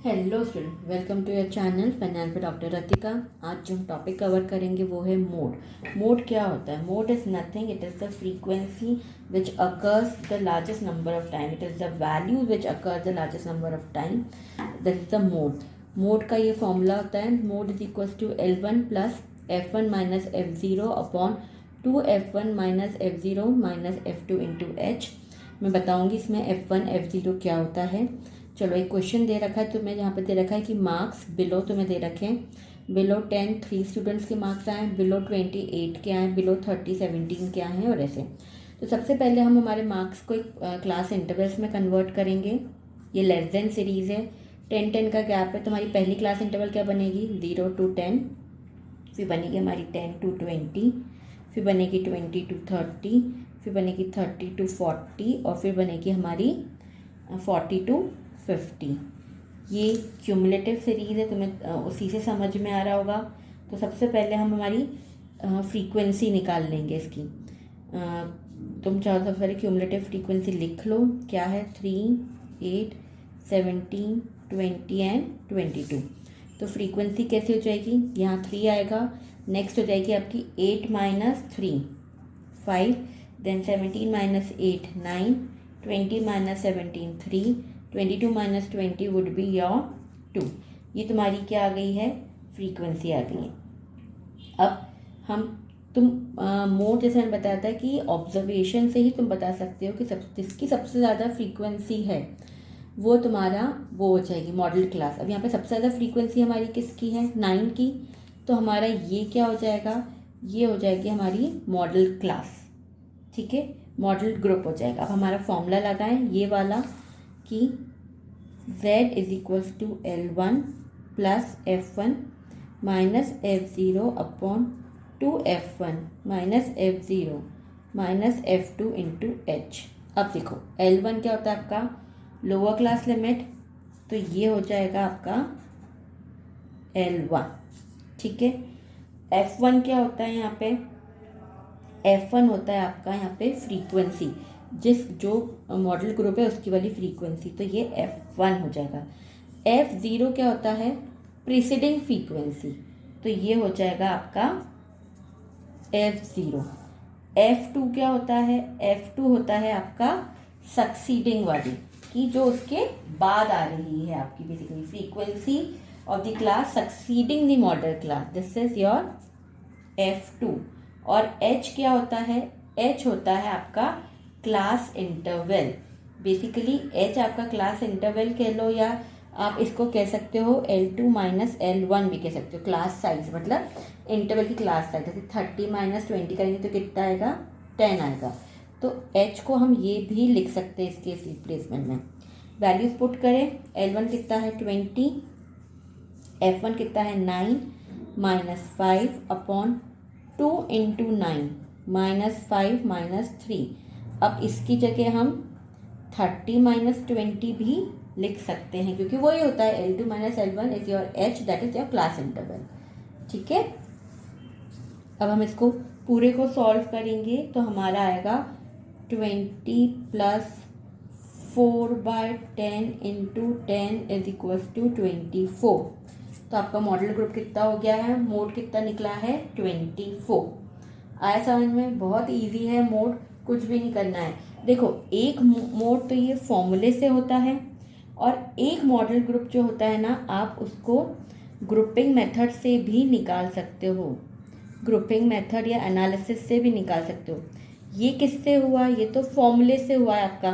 Hello student, welcome to your channel finance with doctor Ratika. आज जो हम टॉपिक कवर करेंगे वो है मोड। मोड क्या होता है? Mode is nothing, it is the frequency which occurs the largest number of time, it is the value which occurs the largest number of time, that is the mode. Mode का ये formula होता है, mode is equals to L1 plus F1 minus F0 upon 2F1 minus F0 minus F2 into H। मैं बताऊँगी इसमें F1 F0 क्या होता है। चलो, एक क्वेश्चन दे रखा है तुम्हें, जहाँ पे दे रखा है कि मार्क्स बिलो तुम्हें दे रखे हैं। बिलो 10 3 स्टूडेंट्स के मार्क्स आए, बिलो 28 के आए, बिलो 30 17 के आए हैं और ऐसे। तो सबसे पहले हम हमारे मार्क्स को एक क्लास इंटरवल्स में कन्वर्ट करेंगे। ये लेस देन सीरीज़ है, 10-10 का गैप है। तुम्हारी पहली क्लास इंटरवल क्या बनेगी? 0 to 10, फिर बनेगी हमारी 10 to 20, फिर बनेगी 20 to 30, फिर बनेगी 30 to 40 और फिर बनेगी हमारी 40 to 50। ये क्यूमुलेटिव सीरीज़ है, तुम्हें उसी से समझ में आ रहा होगा। तो सबसे पहले हम हमारी फ्रीक्वेंसी निकाल लेंगे इसकी। तुम चाहो सबसे पहले क्यूमुलेटिव फ्रीक्वेंसी लिख लो, क्या है? 3, 8, 17, 20 एंड 22। तो फ्रीक्वेंसी कैसी हो जाएगी? यहाँ 3 आएगा, नेक्स्ट हो जाएगी आपकी 8 minus 3 5, then 17 minus 8 9, 20 minus 17 3, 22 minus 20 would be your 2। ये तुम्हारी क्या आ गई है? फ्रीक्वेंसी आ गई है। अब तुम मोड, जैसे मैंने बताया था कि ऑब्जर्वेशन से ही तुम बता सकते हो कि जिसकी सबसे ज़्यादा फ्रीक्वेंसी है वो तुम्हारा वो हो जाएगी मॉडल क्लास। अब यहाँ पे सबसे ज़्यादा फ्रीक्वेंसी हमारी किसकी है? 9 की। तो हमारा ये क्या हो जाएगा? ये हो जाएगी हमारी मॉडल क्लास, ठीक है, मॉडल ग्रुप हो जाएगा। अब हमारा फॉर्मूला लगाएं ये वाला कि Z is equals to L1 plus F1 minus F0 upon 2F1 minus F0 minus F2 into H। अब देखो, L1 क्या होता है आपका? लोअर क्लास लिमिट, तो ये हो जाएगा आपका L1, ठीक है। F1 क्या होता है यहाँ पे? F1 होता है आपका यहाँ पे फ्रीक्वेंसी, जो मॉडल ग्रुप है उसकी वाली फ्रीक्वेंसी, तो ये F1 हो जाएगा। F0 क्या होता है? प्रीसीडिंग फ्रीक्वेंसी, तो ये हो जाएगा आपका F0। F2 क्या होता है? F2 होता है आपका सक्सीडिंग वाली, कि जो उसके बाद आ रही है आपकी basically frequency of the class succeeding the model class, this is your F2। और H क्या होता है? H होता है आपका क्लास इंटरवल। बेसिकली H आपका क्लास इंटरवल कह लो, या आप इसको कह सकते हो L2 माइनस L1 भी कह सकते हो। क्लास साइज मतलब इंटरवल की क्लास साइज। जैसे 30 माइनस 20 करेंगे तो कितना आएगा? 10 आएगा। तो H को हम ये भी लिख सकते हैं इसके रिप्लेसमेंट में। वैल्यूज पुट करें, L1 कितना है? 20, F1 कितना है? 9 minus 5 upon 2 into 9 minus 5 minus 3। अब इसकी जगह हम 30 माइनस 20 भी लिख सकते हैं, क्योंकि वही होता है L2 minus L1 is your H, that is your class interval, ठीक है। अब हम इसको पूरे को सॉल्व करेंगे तो हमारा आएगा 20 plus 4/10 into 10 is equals to 24। तो आपका मॉडल ग्रुप कितना हो गया है? मोड कितना निकला है? 24। आया समझ में? बहुत इजी है मोड, कुछ भी नहीं करना है। देखो, एक मोड तो ये फॉर्मूले से होता है, और एक मॉडल ग्रुप जो होता है ना, आप उसको ग्रुपिंग मेथड से भी निकाल सकते हो। ग्रुपिंग मेथड या एनालिसिस से भी निकाल सकते हो। ये किससे हुआ? ये तो फॉर्मूले से हुआ है आपका,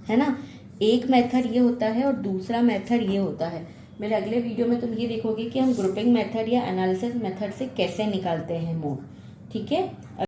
है ना। एक मेथड ये होता है और दूसरा मेथड ये होता है। मेरे अगले वीडियो में तुम ये देखोगे कि हम ग्रुपिंग मेथड या एनालिसिस मेथड से कैसे निकालते हैं मोड, ठीक है।